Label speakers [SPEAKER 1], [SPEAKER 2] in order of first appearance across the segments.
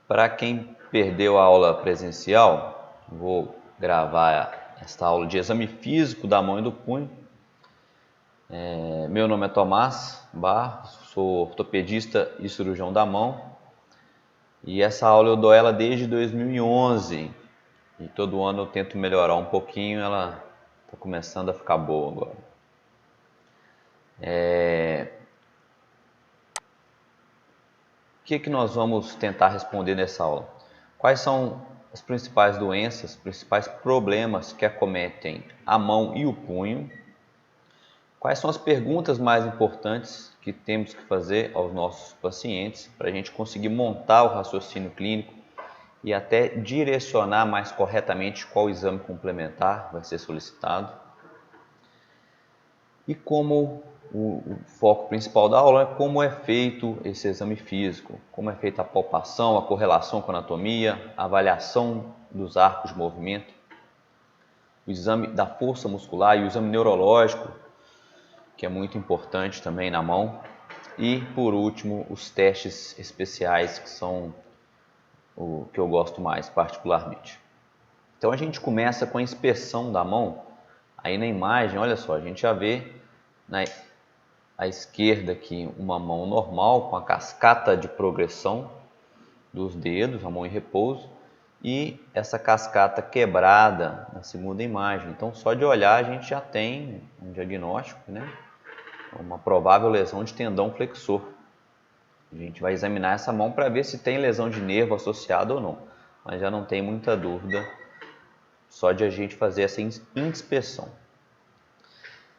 [SPEAKER 1] Para quem perdeu a aula presencial, vou gravar esta aula de exame físico da mão e do punho. Meu nome é Tomás Barros, sou ortopedista e cirurgião da mão. E essa aula eu dou ela desde 2011. E todo ano eu tento melhorar um pouquinho, ela está começando a ficar boa agora. O que nós vamos tentar responder nessa aula? Quais são as principais doenças, os principais problemas que acometem a mão e o punho? Quais são as perguntas mais importantes que temos que fazer aos nossos pacientes para a gente conseguir montar o raciocínio clínico e até direcionar mais corretamente qual exame complementar vai ser solicitado? E como o foco principal da aula é como é feito esse exame físico, como é feita a palpação, a correlação com a anatomia, a avaliação dos arcos de movimento, o exame da força muscular e o exame neurológico, que é muito importante também na mão, e por último os testes especiais, que são o que eu gosto mais particularmente. Então a gente começa com a inspeção da mão. Aí na imagem, olha só, a gente já vê à esquerda aqui uma mão normal com a cascata de progressão dos dedos, a mão em repouso, e essa cascata quebrada na segunda imagem. Então só de olhar a gente já tem um diagnóstico, né? Uma provável lesão de tendão flexor. A gente vai examinar essa mão para ver se tem lesão de nervo associada ou não, mas já não tem muita dúvida só de a gente fazer essa inspeção.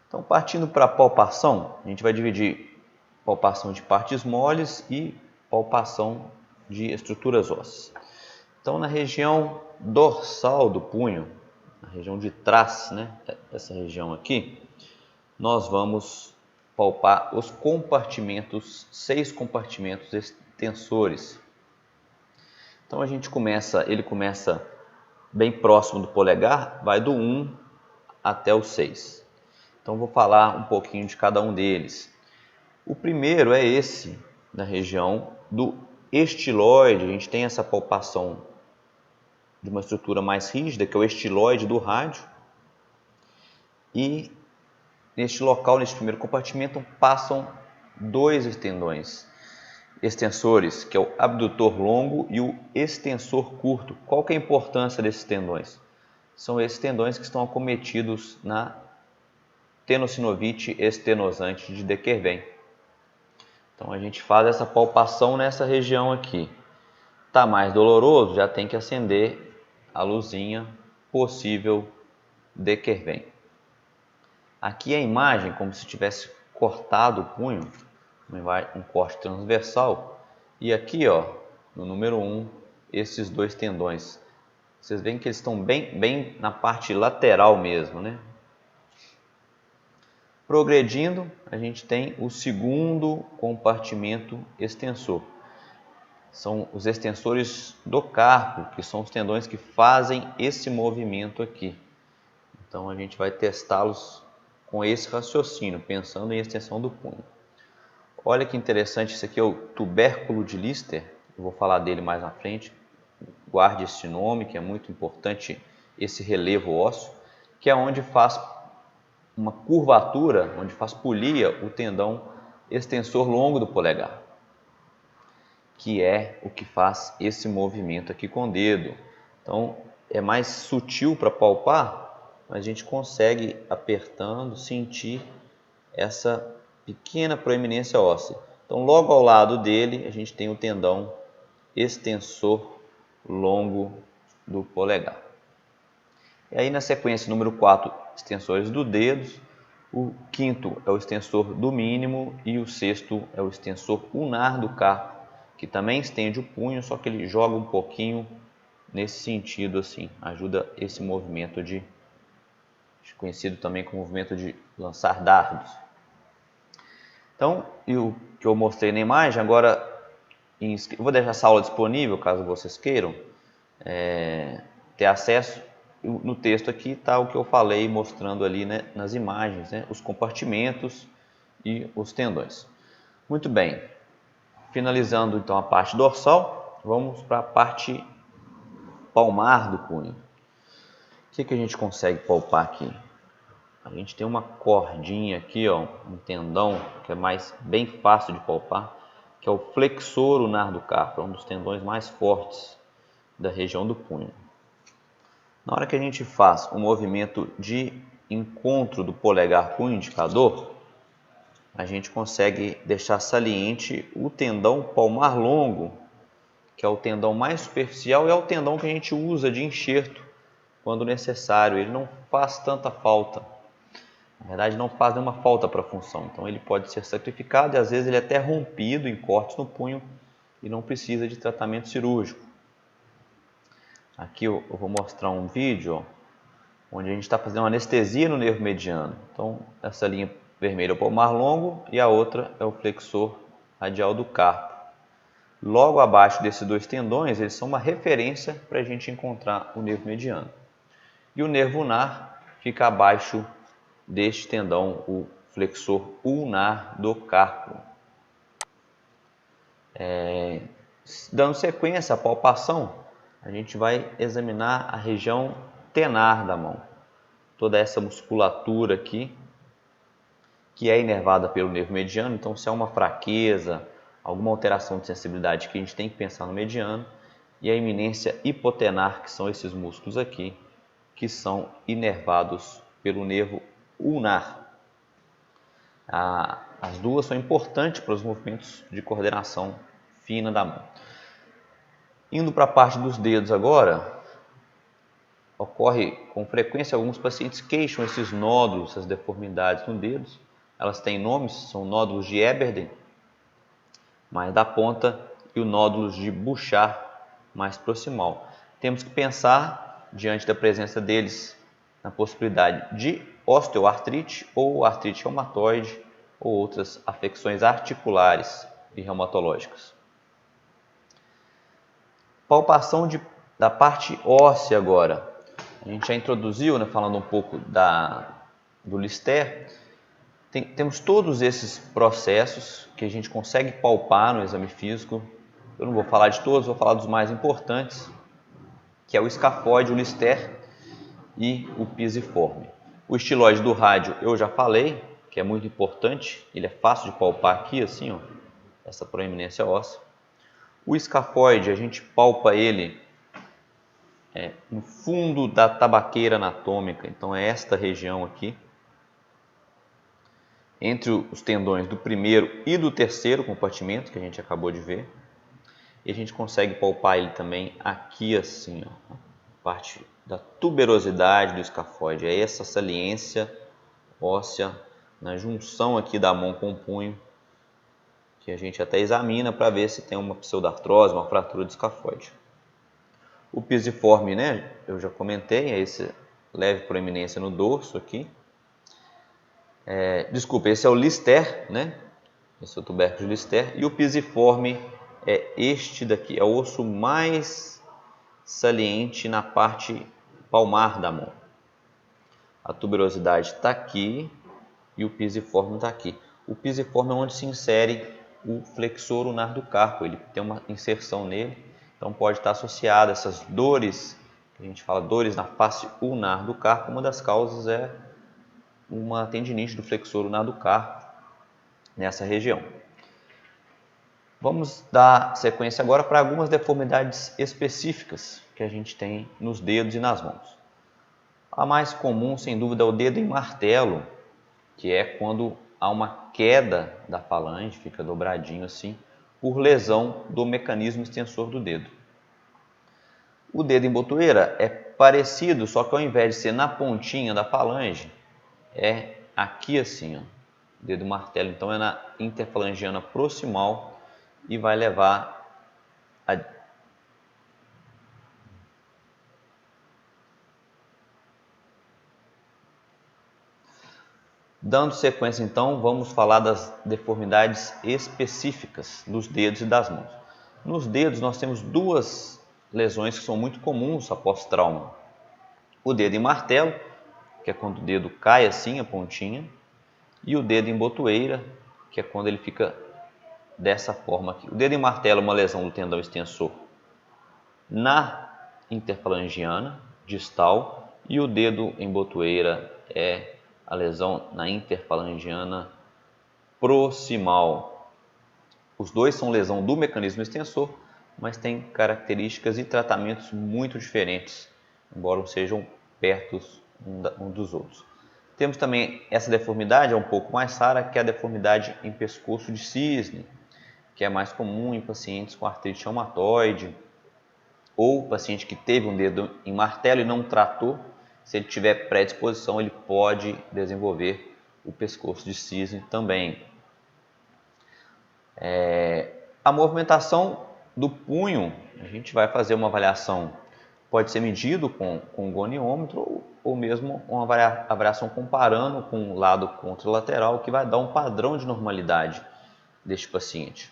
[SPEAKER 1] Então, partindo para a palpação, a gente vai dividir palpação de partes moles e palpação de estruturas ósseas. Então, na região dorsal do punho, na região de trás, né, essa região aqui, nós vamos palpar os compartimentos, 6 compartimentos extensores. Então, ele começa bem próximo do polegar, vai do 1 até o 6. Então, vou falar um pouquinho de cada um deles. O primeiro é esse, na região do estiloide. A gente tem essa palpação de uma estrutura mais rígida, que é o estiloide do rádio. E neste local, neste primeiro compartimento, passam 2 tendões extensores, que é o abdutor longo e o extensor curto. Qual que é a importância desses tendões? São esses tendões que estão acometidos na tenossinovite estenosante de De Quervain. Então a gente faz essa palpação nessa região aqui. Tá mais doloroso, já tem que acender a luzinha possível De Quervain. Aqui a imagem como se tivesse cortado o punho, um corte transversal, e aqui, ó, no número 1, esses 2 tendões. Vocês veem que eles estão bem na parte lateral mesmo, né? Progredindo, a gente tem o segundo compartimento extensor. São os extensores do carpo, que são os tendões que fazem esse movimento aqui. Então a gente vai testá-los com esse raciocínio, pensando em extensão do punho. Olha que interessante, isso aqui é o tubérculo de Lister, eu vou falar dele mais na frente. Guarde esse nome, que é muito importante, esse relevo ósseo, que é onde faz uma curvatura, onde faz polia o tendão extensor longo do polegar, que é o que faz esse movimento aqui com o dedo. Então é mais sutil para palpar, mas a gente consegue, apertando, sentir essa pequena proeminência óssea. Então logo ao lado dele a gente tem o tendão extensor longo do polegar. E aí na sequência número 4, extensores do dedo, o quinto é o extensor do mínimo e o sexto é o extensor ulnar do carpo, que também estende o punho, só que ele joga um pouquinho nesse sentido assim, ajuda esse movimento conhecido também como movimento de lançar dardos. Então, o que eu mostrei na imagem, agora eu vou deixar essa aula disponível caso vocês queiram ter acesso. No texto aqui está o que eu falei, mostrando ali, né, nas imagens, né, os compartimentos e os tendões. Muito bem, finalizando então a parte dorsal, vamos para a parte palmar do punho. O que a gente consegue palpar aqui? A gente tem uma cordinha aqui, ó, um tendão que é bem fácil de palpar, que é o flexor unar do carpo, é um dos tendões mais fortes da região do punho. Na hora que a gente faz o movimento de encontro do polegar com o indicador, a gente consegue deixar saliente o tendão palmar longo, que é o tendão mais superficial e é o tendão que a gente usa de enxerto quando necessário. Ele não faz tanta falta. Na verdade, não faz nenhuma falta para a função. Então, ele pode ser sacrificado e às vezes ele é até rompido em cortes no punho e não precisa de tratamento cirúrgico. Aqui eu vou mostrar um vídeo onde a gente está fazendo uma anestesia no nervo mediano. Então, essa linha vermelha é o palmar longo e a outra é o flexor radial do carpo. Logo abaixo desses dois tendões, eles são uma referência para a gente encontrar o nervo mediano. E o nervo ulnar fica abaixo deste tendão, o flexor ulnar do carpo. Dando sequência à palpação, a gente vai examinar a região tenar da mão. Toda essa musculatura aqui, que é inervada pelo nervo mediano. Então, se há uma fraqueza, alguma alteração de sensibilidade que a gente tem que pensar no mediano, e a eminência hipotenar, que são esses músculos aqui, que são inervados pelo nervo ulnar. As duas são importantes para os movimentos de coordenação fina da mão. Indo para a parte dos dedos agora, ocorre com frequência, alguns pacientes queixam esses nódulos, essas deformidades nos dedos. Elas têm nomes, são nódulos de Eberden, mais da ponta, e o nódulos de Bouchard, mais proximal. Temos que pensar, diante da presença deles, na possibilidade de osteoartrite ou artrite reumatoide ou outras afecções articulares e reumatológicas. Palpação da parte óssea agora. A gente já introduziu, né, falando um pouco do Lister. Temos todos esses processos que a gente consegue palpar no exame físico. Eu não vou falar de todos, vou falar dos mais importantes, que é o escafoide, o Lister e o pisiforme. O estiloide do rádio eu já falei, que é muito importante, ele é fácil de palpar aqui, assim, ó, essa proeminência óssea. O escafoide, a gente palpa ele no fundo da tabaqueira anatômica, então é esta região aqui, entre os tendões do primeiro e do terceiro compartimento, que a gente acabou de ver. E a gente consegue palpar ele também aqui assim, ó, parte da tuberosidade do escafoide, é essa saliência óssea na junção aqui da mão com o punho, que a gente até examina para ver se tem uma pseudartrose, uma fratura do escafoide. O pisiforme, né, eu já comentei, é esse leve proeminência no dorso aqui. Desculpa, esse é o Lister, né? Esse é o tubérculo de Lister. E o pisiforme é este daqui, é o osso mais saliente na parte palmar da mão. A tuberosidade está aqui e o pisiforme está aqui. O pisiforme é onde se insere o flexor unar do carpo, ele tem uma inserção nele, então pode estar associado a essas dores, que a gente fala dores na face ulnar do carpo. Uma das causas é uma tendinite do flexor unar do carpo nessa região. Vamos dar sequência agora para algumas deformidades específicas que a gente tem nos dedos e nas mãos. A mais comum, sem dúvida, é o dedo em martelo, que é quando há uma queda da falange, fica dobradinho assim, por lesão do mecanismo extensor do dedo. O dedo em botoeira é parecido, só que ao invés de ser na pontinha da falange, é aqui assim, ó. O dedo martelo, então, é na interfalangiana proximal e vai levar a... Dando sequência, então, vamos falar das deformidades específicas dos dedos e das mãos. Nos dedos, nós temos duas lesões que são muito comuns após trauma. O dedo em martelo, que é quando o dedo cai assim, a pontinha, e o dedo em botoeira, que é quando ele fica dessa forma aqui. O dedo em martelo é uma lesão do tendão extensor na interfalangiana distal e o dedo em botoeira é a lesão na interfalangiana proximal. Os dois são lesão do mecanismo extensor, mas têm características e tratamentos muito diferentes, embora sejam perto um dos outros. Temos também essa deformidade, é um pouco mais rara, que é a deformidade em pescoço de cisne, que é mais comum em pacientes com artrite reumatoide, ou paciente que teve um dedo em martelo e não tratou. Se ele tiver predisposição, ele pode desenvolver o pescoço de cisne também. A movimentação do punho, a gente vai fazer uma avaliação, pode ser medido com o goniômetro ou mesmo uma avaliação comparando com o lado contralateral, que vai dar um padrão de normalidade deste paciente.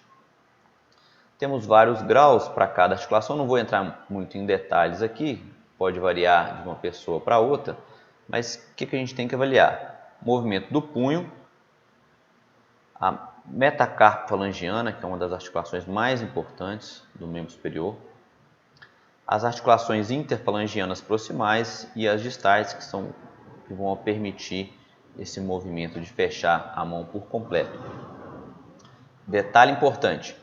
[SPEAKER 1] Temos vários graus para cada articulação, não vou entrar muito em detalhes aqui, pode variar de uma pessoa para outra, mas o que a gente tem que avaliar? Movimento do punho, a metacarpofalangiana, que é uma das articulações mais importantes do membro superior, as articulações interfalangianas proximais e as distais, que vão permitir esse movimento de fechar a mão por completo. Detalhe importante,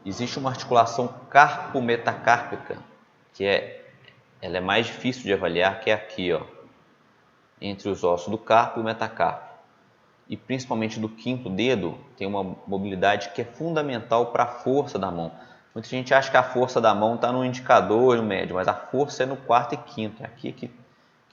[SPEAKER 1] existe uma articulação carpometacárpica, ela é mais difícil de avaliar, que é aqui, ó, entre os ossos do carpo e o metacarpo. E principalmente do quinto dedo, tem uma mobilidade que é fundamental para a força da mão. Muita gente acha que a força da mão está no indicador e no médio, mas a força é no quarto e quinto. É aqui que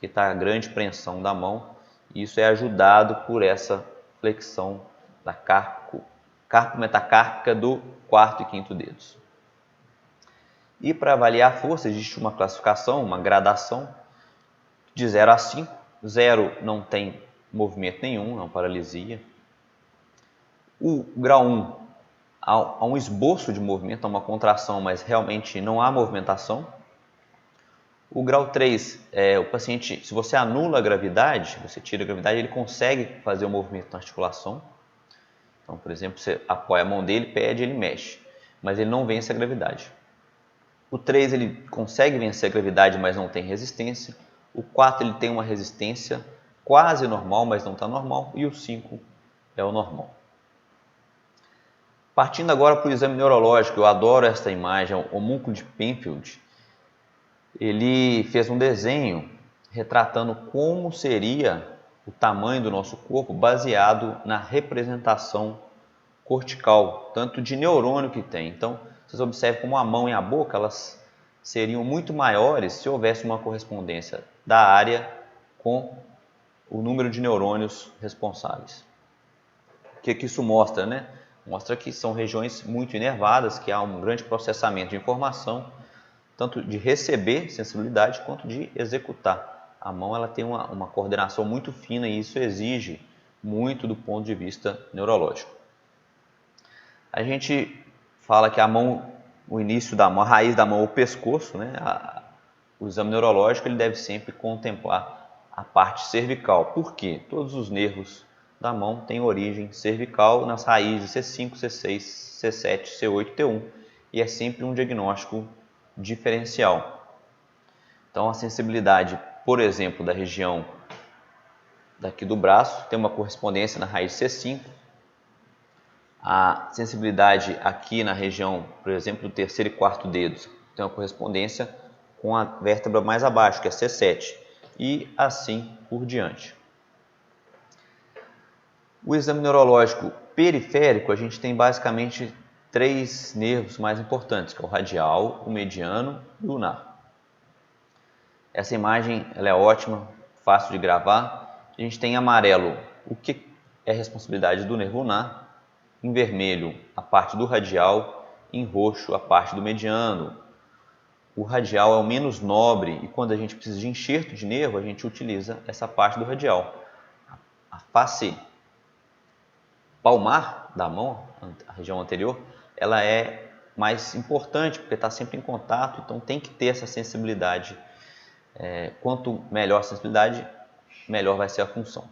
[SPEAKER 1] está a grande preensão da mão. E isso é ajudado por essa flexão da carpometacárpica do quarto e quinto dedos. E para avaliar a força, existe uma classificação, uma gradação de 0 a 5. 0 não tem movimento nenhum, não paralisia. O grau 1, há um esboço de movimento, há uma contração, mas realmente não há movimentação. O grau 3, o paciente, se você anula a gravidade, você tira a gravidade, ele consegue fazer o movimento na articulação. Então, por exemplo, você apoia a mão dele, pede, ele mexe, mas ele não vence a gravidade. O 3, ele consegue vencer a gravidade, mas não tem resistência. O 4, ele tem uma resistência quase normal, mas não está normal. E o 5 é o normal. Partindo agora para o exame neurológico, eu adoro esta imagem, o homúnculo de Penfield. Ele fez um desenho retratando como seria o tamanho do nosso corpo baseado na representação cortical, tanto de neurônio que tem. Então, vocês observam como a mão e a boca, elas seriam muito maiores se houvesse uma correspondência da área com o número de neurônios responsáveis. O que isso mostra, né? Mostra que são regiões muito inervadas, que há um grande processamento de informação, tanto de receber sensibilidade quanto de executar. A mão ela tem uma coordenação muito fina e isso exige muito do ponto de vista neurológico. A gente fala que a mão, o início da mão, a raiz da mão é o pescoço, né? O exame neurológico ele deve sempre contemplar a parte cervical. Por quê? Todos os nervos da mão têm origem cervical nas raízes C5, C6, C7, C8, T1 e é sempre um diagnóstico diferencial. Então a sensibilidade, por exemplo, da região daqui do braço tem uma correspondência na raiz C5. A sensibilidade aqui na região, por exemplo, do terceiro e quarto dedos tem uma correspondência com a vértebra mais abaixo, que é C7, e assim por diante. O exame neurológico periférico, a gente tem basicamente 3 nervos mais importantes, que é o radial, o mediano e o lunar. Essa imagem ela é ótima, fácil de gravar. A gente tem em amarelo o que é responsabilidade do nervo lunar, em vermelho a parte do radial, em roxo a parte do mediano. O radial é o menos nobre e quando a gente precisa de enxerto de nervo, a gente utiliza essa parte do radial. A face palmar da mão, a região anterior, ela é mais importante porque está sempre em contato, então tem que ter essa sensibilidade. Quanto melhor a sensibilidade, melhor vai ser a função.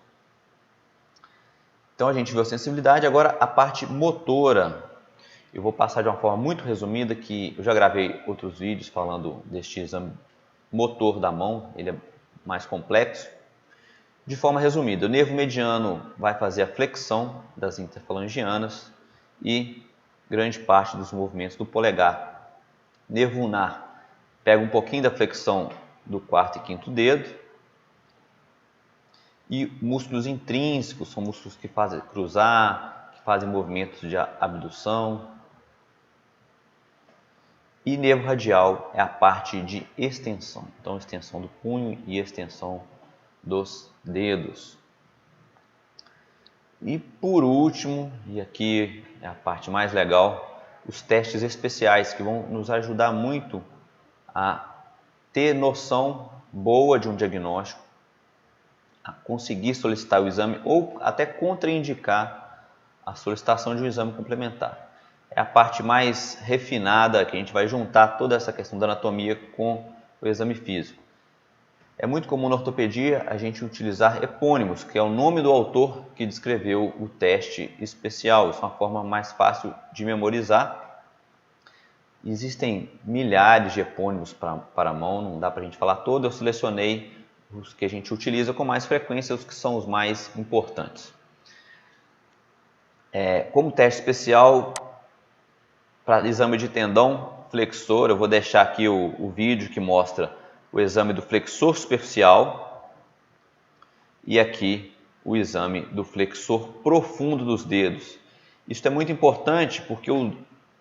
[SPEAKER 1] Então a gente viu a sensibilidade, agora a parte motora. Eu vou passar de uma forma muito resumida, que eu já gravei outros vídeos falando deste exame motor da mão, ele é mais complexo. De forma resumida, o nervo mediano vai fazer a flexão das interfalangianas e grande parte dos movimentos do polegar. Nervo ulnar pega um pouquinho da flexão do quarto e quinto dedo. E músculos intrínsecos são músculos que fazem cruzar, que fazem movimentos de abdução. E nervo radial é a parte de extensão. Então, extensão do punho e extensão dos dedos. E por último, e aqui é a parte mais legal, os testes especiais que vão nos ajudar muito a ter noção boa de um diagnóstico, a conseguir solicitar o exame ou até contraindicar a solicitação de um exame complementar. É a parte mais refinada, que a gente vai juntar toda essa questão da anatomia com o exame físico. É muito comum na ortopedia a gente utilizar epônimos, que é o nome do autor que descreveu o teste especial. Isso é uma forma mais fácil de memorizar. Existem milhares de epônimos para a mão, não dá para a gente falar todo. Eu selecionei os que a gente utiliza com mais frequência, os que são os mais importantes. Como teste especial para exame de tendão flexor, eu vou deixar aqui o vídeo que mostra o exame do flexor superficial e aqui o exame do flexor profundo dos dedos. Isso é muito importante porque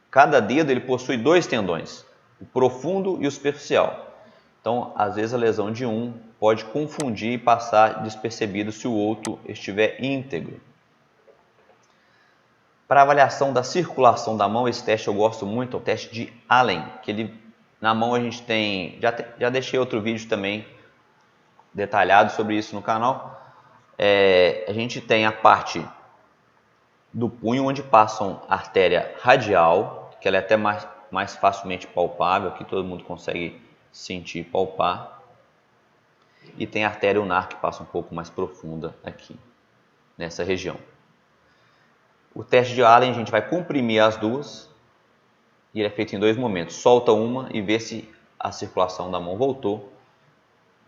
[SPEAKER 1] cada dedo ele possui dois tendões, o profundo e o superficial. Então, às vezes a lesão de um pode confundir e passar despercebido se o outro estiver íntegro. Para avaliação da circulação da mão, esse teste eu gosto muito, é o teste de Allen, que na mão a gente tem, já deixei outro vídeo também detalhado sobre isso no canal. A gente tem a parte do punho onde passa a artéria radial, que ela é até mais facilmente palpável, que todo mundo consegue sentir e palpar. E tem a artéria ulnar que passa um pouco mais profunda aqui, nessa região. O teste de Allen a gente vai comprimir as duas e ele é feito em dois momentos. Solta uma e vê se a circulação da mão voltou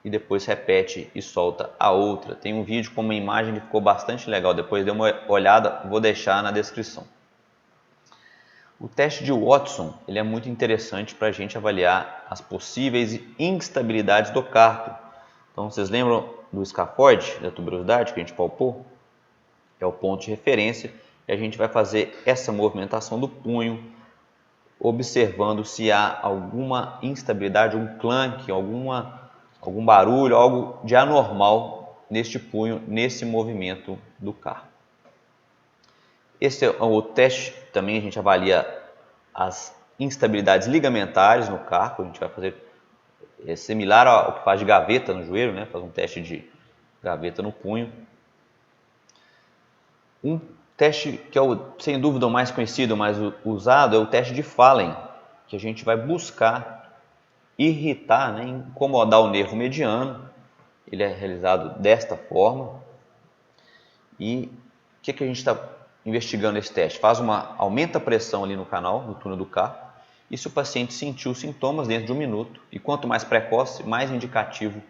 [SPEAKER 1] e depois repete e solta a outra. Tem um vídeo com uma imagem que ficou bastante legal, depois dê uma olhada, vou deixar na descrição. O teste de Watson ele é muito interessante para a gente avaliar as possíveis instabilidades do carpo. Então, vocês lembram do escafoide, da tuberosidade que a gente palpou? É o ponto de referência e a gente vai fazer essa movimentação do punho, observando se há alguma instabilidade, um clank, algum barulho, algo de anormal neste punho, nesse movimento do carpo. Esse é o teste, também a gente avalia as instabilidades ligamentares no carpo, a gente vai fazer similar ao que faz de gaveta no joelho, né? Faz um teste de gaveta no punho. Um teste que é sem dúvida o mais conhecido, o mais usado, é o teste de Fallen, que a gente vai buscar irritar, né, incomodar o nervo mediano. Ele é realizado desta forma. E o que a gente está investigando nesse teste? Aumenta a pressão ali no canal, no túnel do carpo, e se o paciente sentiu os sintomas dentro de 1 minuto, e quanto mais precoce, mais indicativo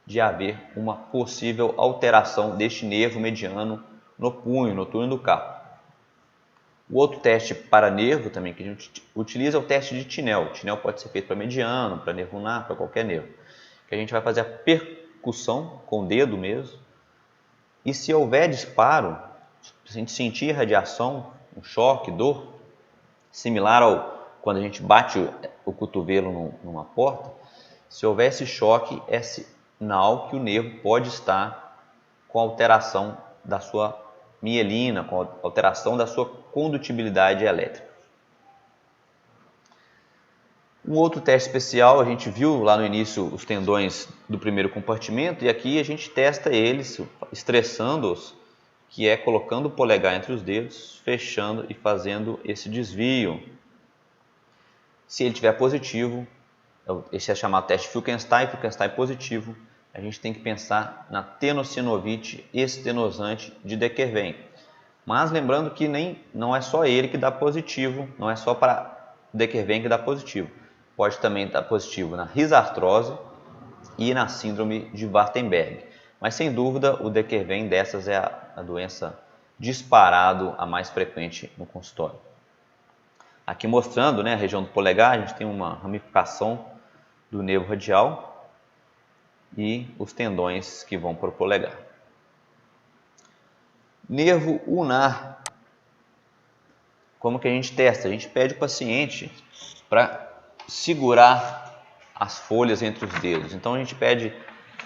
[SPEAKER 1] de haver uma possível alteração deste nervo mediano no punho, no túnel do carpo. O outro teste para nervo também que a gente utiliza é o teste de Tinel. O Tinel pode ser feito para mediano, para nervo ulnar, para qualquer nervo. Que a gente vai fazer a percussão com o dedo mesmo. E se houver disparo, se a gente sentir radiação, um choque, dor, similar ao quando a gente bate o cotovelo numa porta, se houver esse choque, é sinal que o nervo pode estar com alteração da sua mielina, com alteração da sua condutibilidade elétrica. Um outro teste especial, a gente viu lá no início os tendões do primeiro compartimento e aqui a gente testa eles, estressando-os, que é colocando o polegar entre os dedos, fechando e fazendo esse desvio. Se ele tiver positivo, esse é chamado teste Fulkenstein positivo, a gente tem que pensar na tenossinovite estenosante de De Quervain. Mas lembrando que não é só ele que dá positivo, não é só para Dequervain que dá positivo. Pode também dar positivo na risartrose e na síndrome de Waardenburg. Mas sem dúvida o Dequervain dessas é a doença disparado a mais frequente no consultório. Aqui mostrando, né, a região do polegar, a gente tem uma ramificação do nervo radial e os tendões que vão para o polegar. Nervo ulnar. Como que a gente testa? A gente pede o paciente para segurar as folhas entre os dedos. Então a gente pede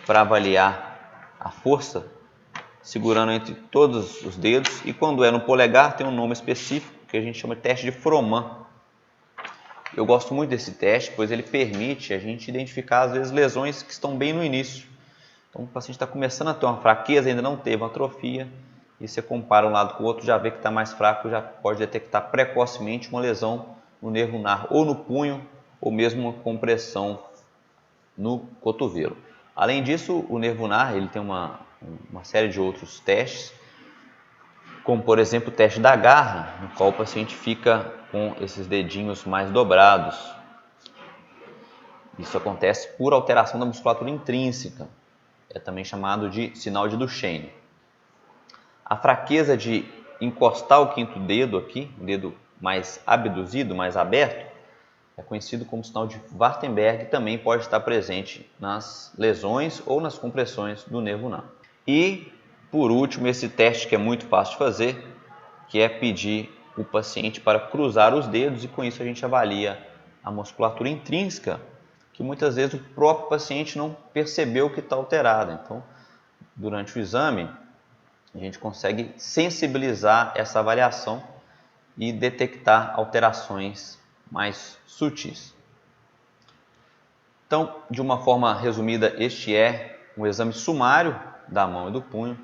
[SPEAKER 1] para avaliar a força segurando entre todos os dedos, e quando é no polegar tem um nome específico que a gente chama de teste de Froment. Eu gosto muito desse teste, pois ele permite a gente identificar às vezes lesões que estão bem no início. Então o paciente está começando a ter uma fraqueza, ainda não teve uma atrofia, e você compara um lado com o outro, já vê que está mais fraco, já pode detectar precocemente uma lesão no nervo ulnar, ou no punho, ou mesmo uma compressão no cotovelo. Além disso, o nervo ulnar ele tem uma série de outros testes, como por exemplo o teste da garra, no qual o paciente fica com esses dedinhos mais dobrados. Isso acontece por alteração da musculatura intrínseca, é também chamado de sinal de Duchenne. A fraqueza de encostar o quinto dedo aqui, o dedo mais abduzido, mais aberto, é conhecido como sinal de Waardenburg, também pode estar presente nas lesões ou nas compressões do nervo ulnar. E, por último, esse teste que é muito fácil de fazer, que é pedir o paciente para cruzar os dedos, e com isso a gente avalia a musculatura intrínseca, que muitas vezes o próprio paciente não percebeu que está alterada. Então, durante o exame, a gente consegue sensibilizar essa avaliação e detectar alterações mais sutis. Então, de uma forma resumida, este é um exame sumário da mão e do punho.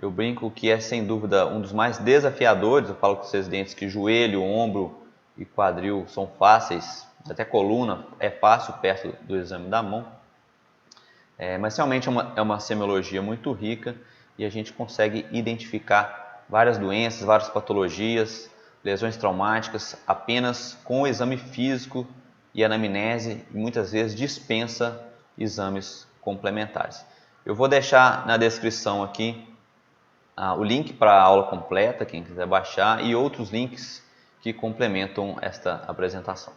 [SPEAKER 1] Eu brinco que é sem dúvida um dos mais desafiadores. Eu falo com os residentes que joelho, ombro e quadril são fáceis, até coluna é fácil perto do exame da mão. Mas realmente é uma semiologia muito rica e a gente consegue identificar várias doenças, várias patologias, lesões traumáticas apenas com o exame físico e anamnese, e muitas vezes dispensa exames complementares. Eu vou deixar na descrição aqui o link para a aula completa, quem quiser baixar, e outros links que complementam esta apresentação.